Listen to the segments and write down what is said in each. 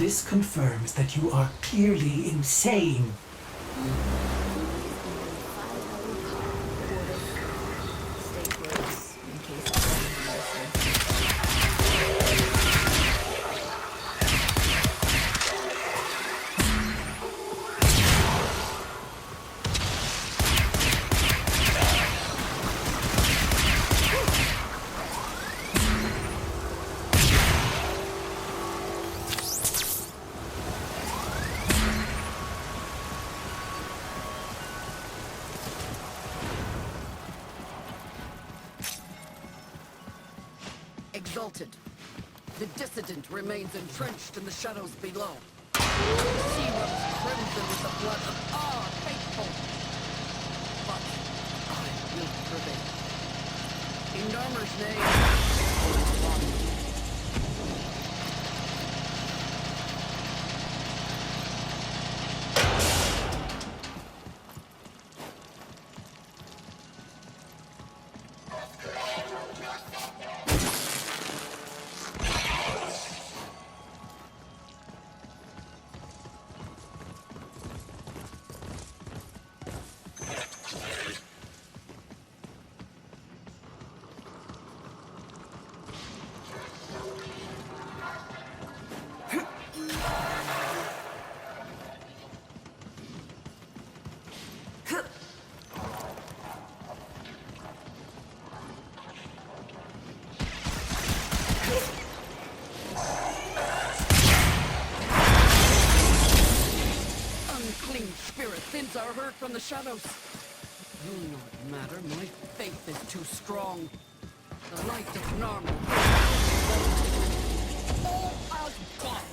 This confirms that you are clearly insane. Exalted. The dissident remains entrenched in the shadows below. The sea runs crimson with the blood of our faithful. But I will prevail. In Narmer's name, unclean spirit thins are heard from the shadows. Will not matter, my faith is too strong. The light of Narmer. All as gone.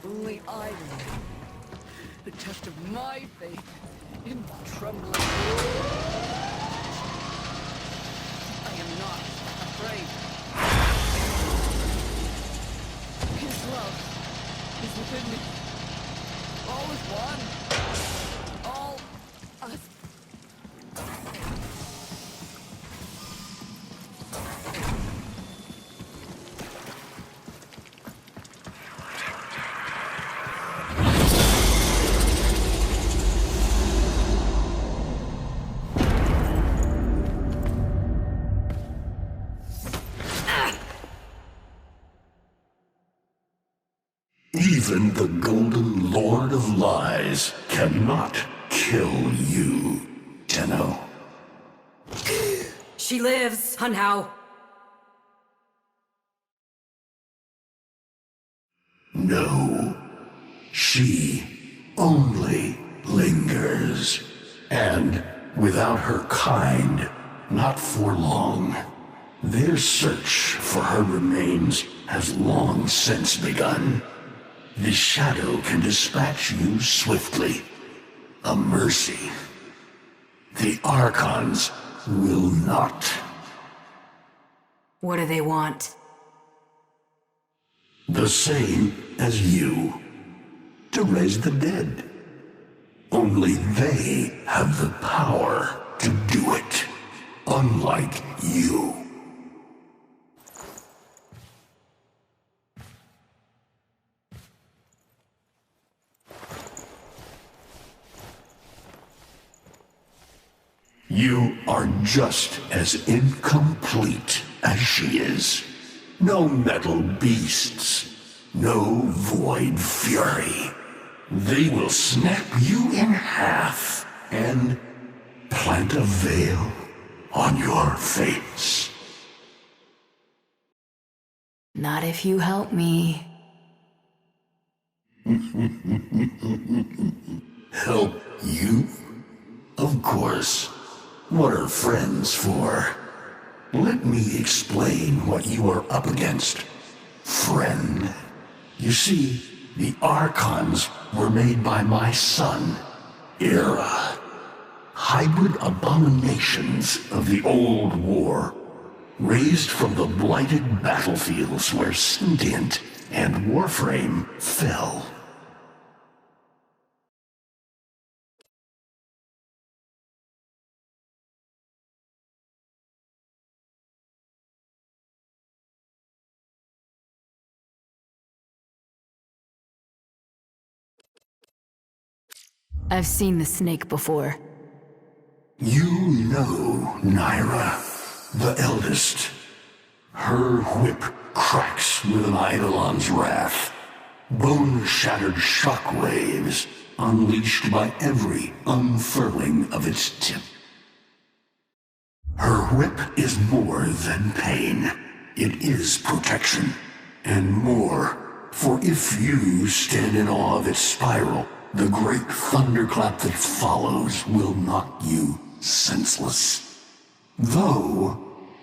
Only I know the test of my faith in trembling. I am not afraid. His love is within me. All is one. All us. Even the Golden Lord of Lies cannot kill you, Tenno. She lives, Hunhow. No, she only lingers. And without her kind, not for long. Their search for her remains has long since begun. The shadow can dispatch you swiftly. A mercy. The Archons will not. What do they want? The same as you. To raise the dead. Only they have the power to do it. Unlike you. You are just as incomplete as she is. No metal beasts, no void fury. They will snap you in half and plant a veil on your face. Not if you help me. Help you? Of course. What are friends for? Let me explain what you are up against, friend. You see, the Archons were made by my son, Era. Hybrid abominations of the old war, raised from the blighted battlefields where Sentient and Warframe fell. I've seen the snake before. You know Naira, the eldest. Her whip cracks with an Eidolon's wrath. Bone-shattered shockwaves unleashed by every unfurling of its tip. Her whip is more than pain. It is protection, and more. For if you stand in awe of its spiral, the great thunderclap that follows will knock you senseless. Though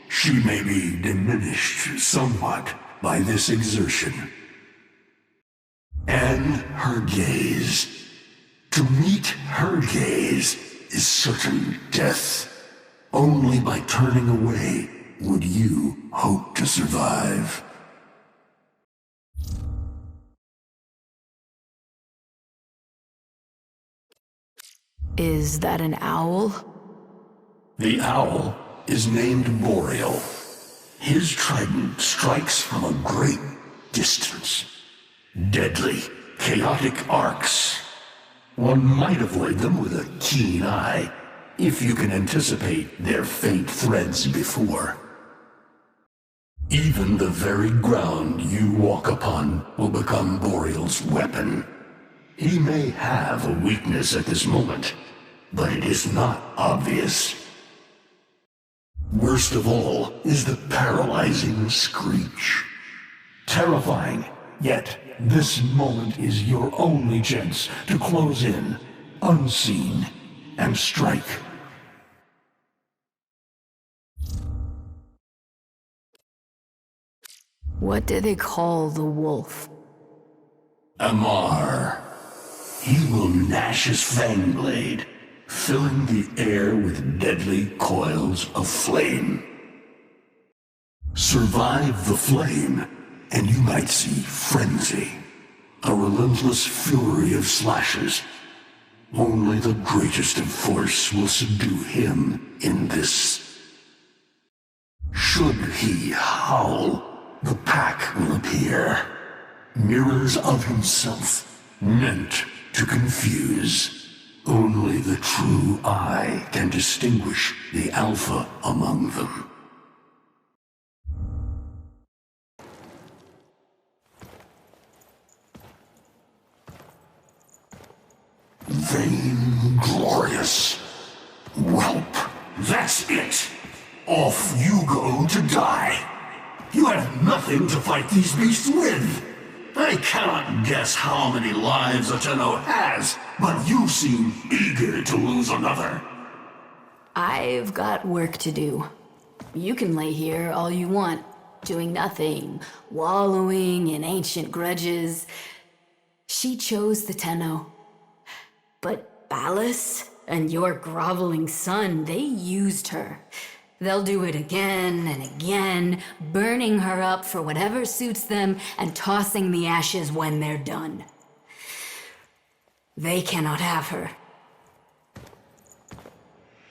she may be diminished somewhat by this exertion. And her gaze. To meet her gaze is certain death. Only by turning away would you hope to survive. Is that an owl? The owl is named Boreal. His trident strikes from a great distance. Deadly, chaotic arcs. One might avoid them with a keen eye, if you can anticipate their faint threads before. Even the very ground you walk upon will become Boreal's weapon. He may have a weakness at this moment, but it is not obvious. Worst of all is the paralyzing screech. Terrifying, yet this moment is your only chance to close in, unseen, and strike. What do they call the wolf? Amar. He will gnash his fang blade, filling the air with deadly coils of flame. Survive the flame, and you might see frenzy, a relentless fury of slashes. Only the greatest of force will subdue him in this. Should he howl, the pack will appear. Mirrors of himself, meant to confuse. Only the true eye can distinguish the alpha among them. Vainglorious. Whelp, that's it. Off you go to die. You have nothing to fight these beasts with. I cannot guess how many lives a Tenno has, but you seem eager to lose another. I've got work to do. You can lay here all you want, doing nothing, wallowing in ancient grudges. She chose the Tenno. But Ballas and your groveling son, they used her. They'll do it again and again, burning her up for whatever suits them and tossing the ashes when they're done. They cannot have her.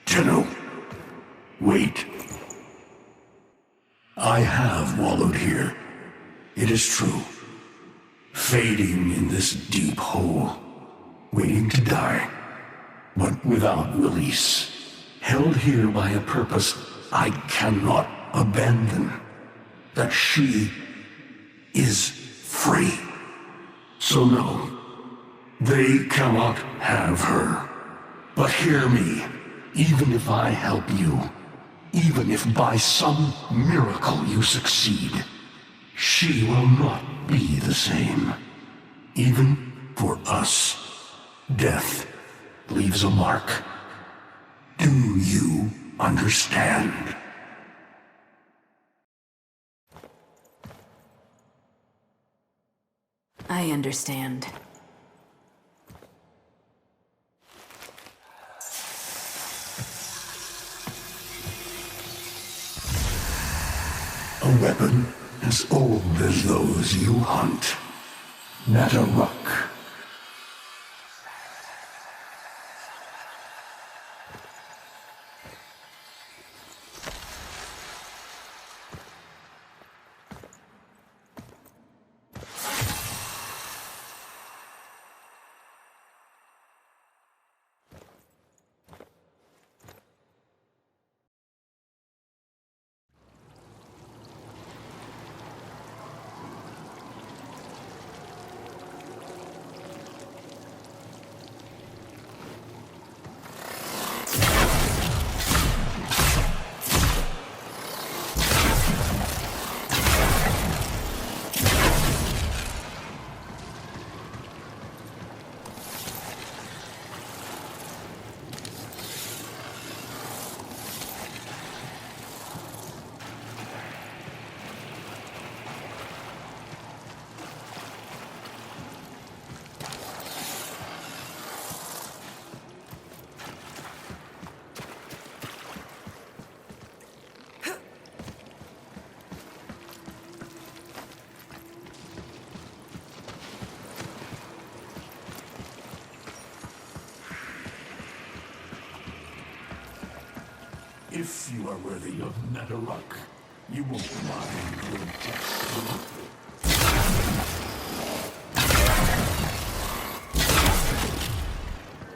Tenno, wait. I have wallowed here. It is true. Fading in this deep hole, waiting to die, but without release. Held here by a purpose I cannot abandon. That she is free. So no, they cannot have her. But hear me. Even if I help you, even if by some miracle you succeed, she will not be the same. Even for us, death leaves a mark. Do you understand? I understand. A weapon as old as those you hunt. Not a rock. If you are worthy of Netherruck, you won't mind your destiny.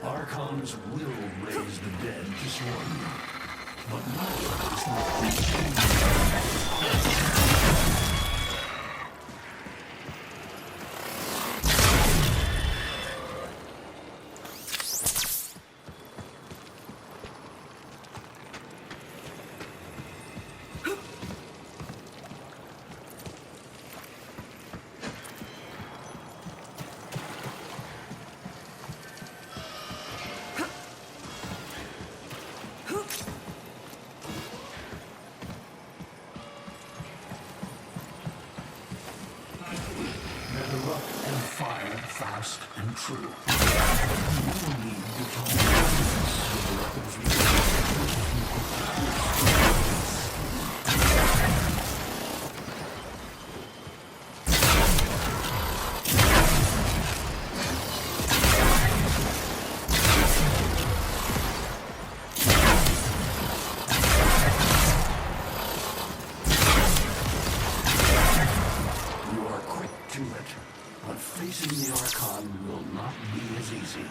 Archons will raise the dead to swarm you, but now is not the Netherruck and fire fast and true. You will need determination with the weapons facing the Archon will not be as easy.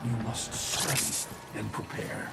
You must study and prepare.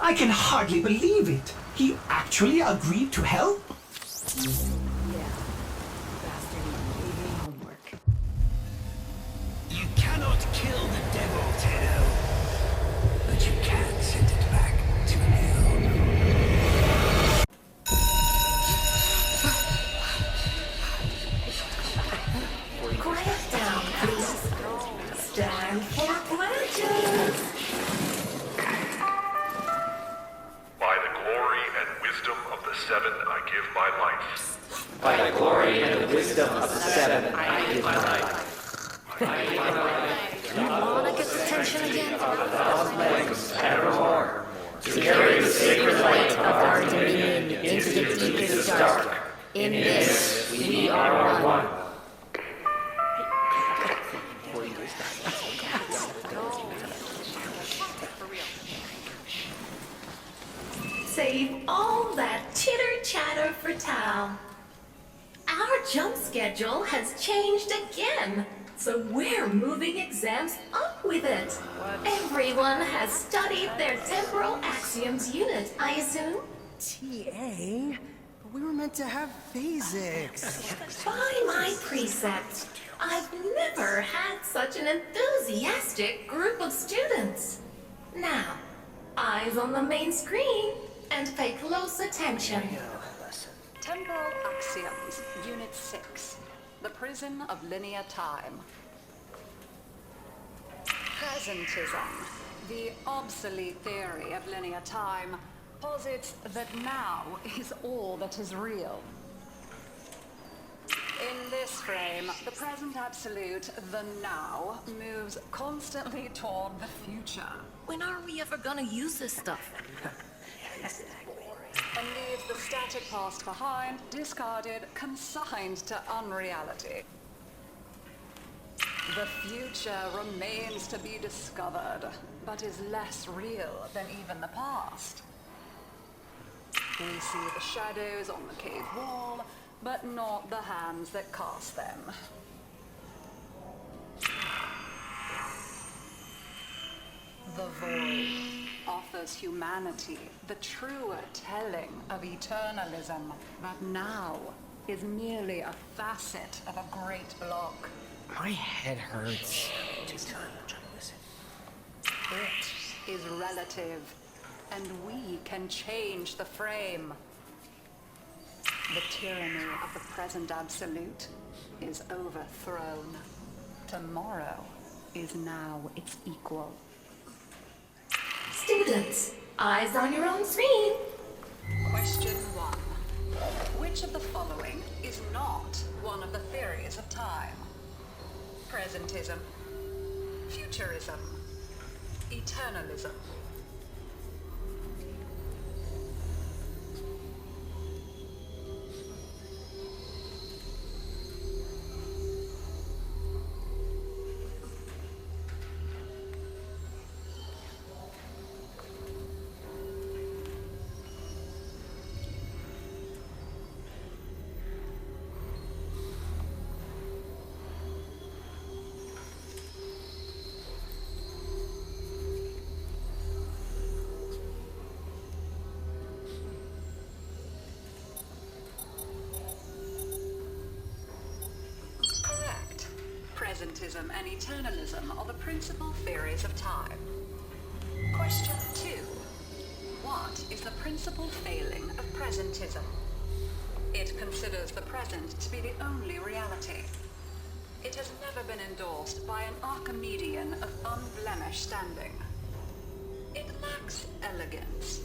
I can hardly believe it. He actually agreed to help? Yeah. Bastard even gave me homework. You cannot kill the devil, Tenno. But you can send it back to hell. Quiet down, please. Stand for pledges. By the glory and wisdom of the seven, I give my life. By the glory and the wisdom of the seven, I give my life. You wanna get the tension again? Evermore, to carry the sacred light of our dominion into the deepest dark. In this, we are one. Save all that chitter-chatter for Tao. Our jump schedule has changed again, so we're moving exams up with it. Everyone has studied their temporal axioms unit, I assume? TA? But we were meant to have physics. By my precept, I've never had such an enthusiastic group of students. Now, eyes on the main screen and pay close attention. Temporal Axioms, Unit 6. The Prison of Linear Time. Presentism, the obsolete theory of linear time, posits that now is all that is real. In this frame, the present absolute, the now, moves constantly toward the future. When are we ever gonna use this stuff? And leaves the static past behind, discarded, consigned to unreality. The future remains to be discovered, but is less real than even the past. We see the shadows on the cave wall, but not the hands that cast them. The void offers humanity the truer telling of eternalism that now is merely a facet of a great block. My head hurts. It is relative, and we can change the frame. The tyranny of the present absolute is overthrown. Tomorrow is now its equal. Students, eyes on your own screen. Question 1. Which of the following is not one of the theories of time? Presentism, futurism, eternalism. Correct. Presentism and eternalism are the principal theories of time. Question 2. What is the principal failing of presentism? It considers the present to be the only reality. It has never been endorsed by an Archimedean of unblemished standing. It lacks elegance.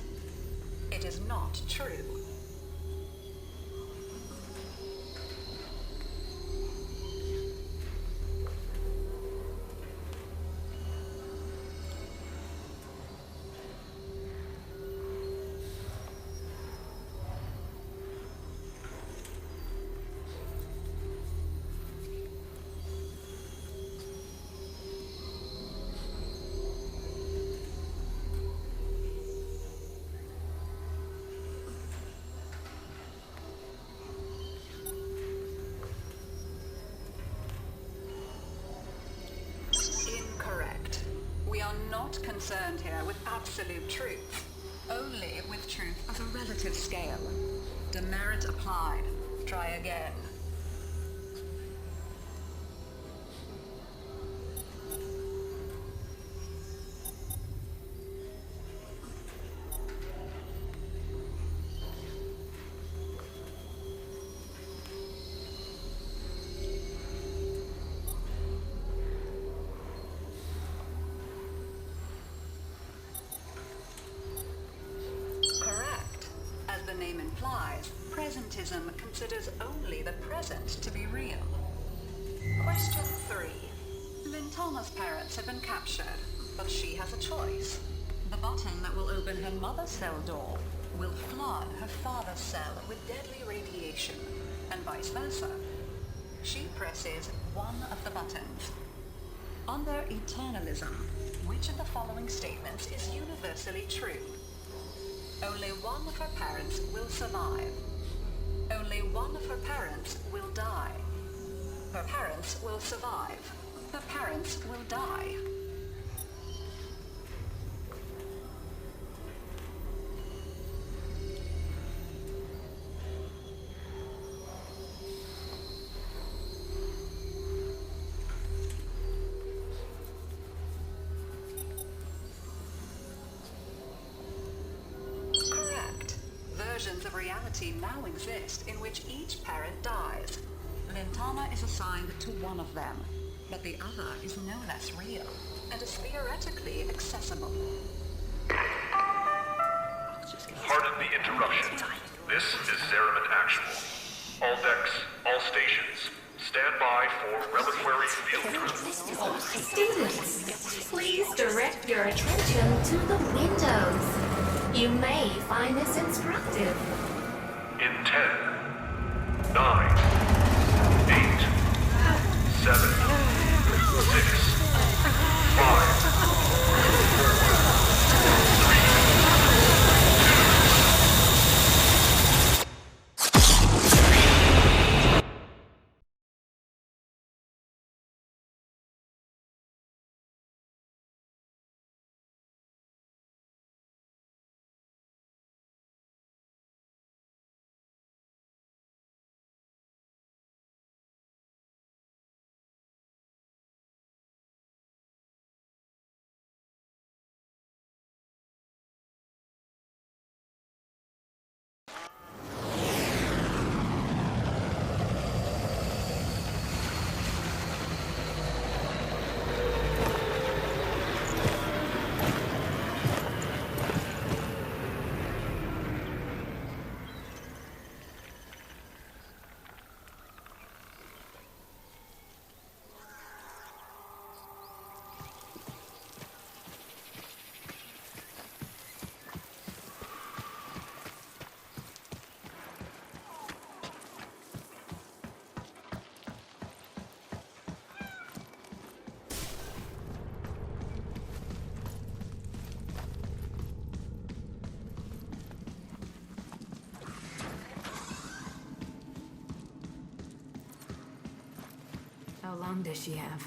It is not true. Incorrect. We are not concerned here with absolute truth. Only with truth of a relative scale. Demerit applied. Try again. Correct. As the name implies, presentism considers only the present to be real. Question 3. Lintana's parents have been captured, but she has a choice. The button that will open her mother's cell door will flood her father's cell with deadly radiation, and vice versa. She presses one of the buttons. Under eternalism, which of the following statements is universally true? Only one of her parents will survive. Only one of her parents will die. Her parents will survive. Her parents will die. Correct. Versions of reality now exist in which each parent dies. Lintana is assigned to one of them, but the other is no less real and is theoretically accessible. Pardon the interruption. This is Zeraman Actual. All decks, all stations, stand by for reliquary field trip. Students, please direct your attention to the windows. You may find this instructive. In 10, 9, 8, 7, 6, 5, 4, How long does she have?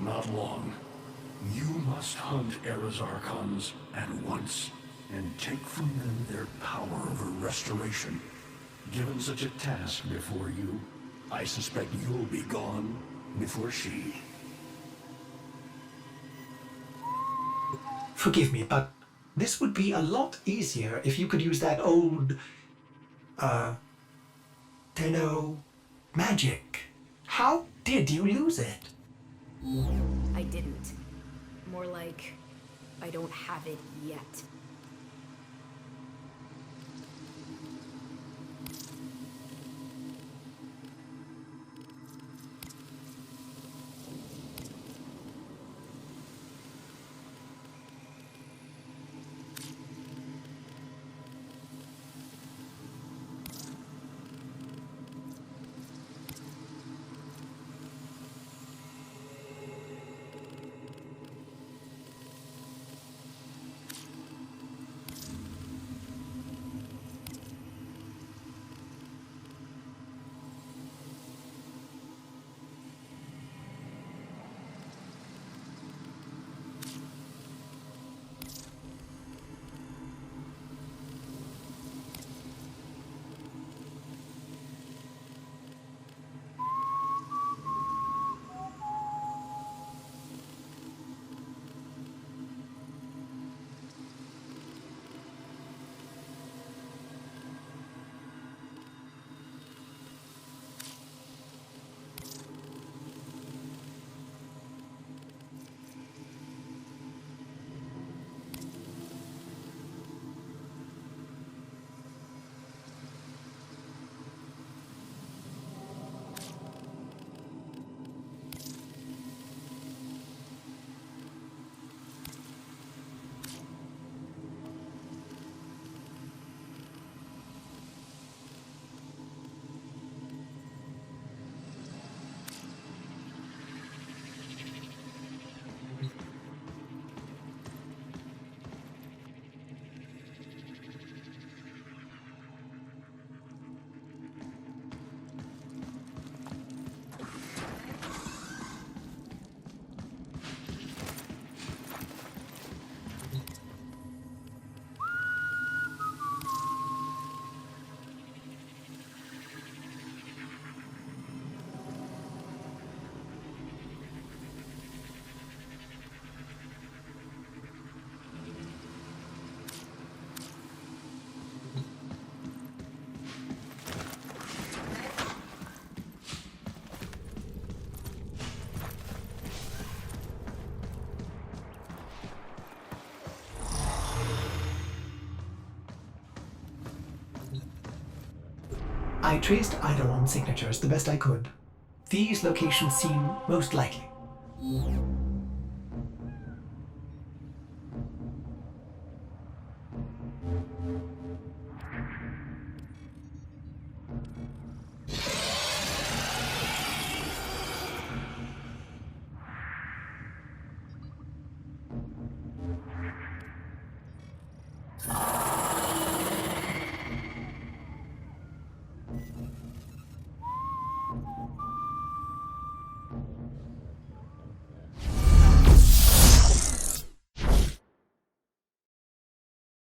Not long. You must hunt Era's Archons at once, and take from them their power over restoration. Given such a task before you, I suspect you'll be gone before she. Forgive me, but this would be a lot easier if you could use that old, Tenno magic. How did you lose it? I didn't. More like, I don't have it yet. I traced Eidolon's signatures the best I could. These locations seem most likely.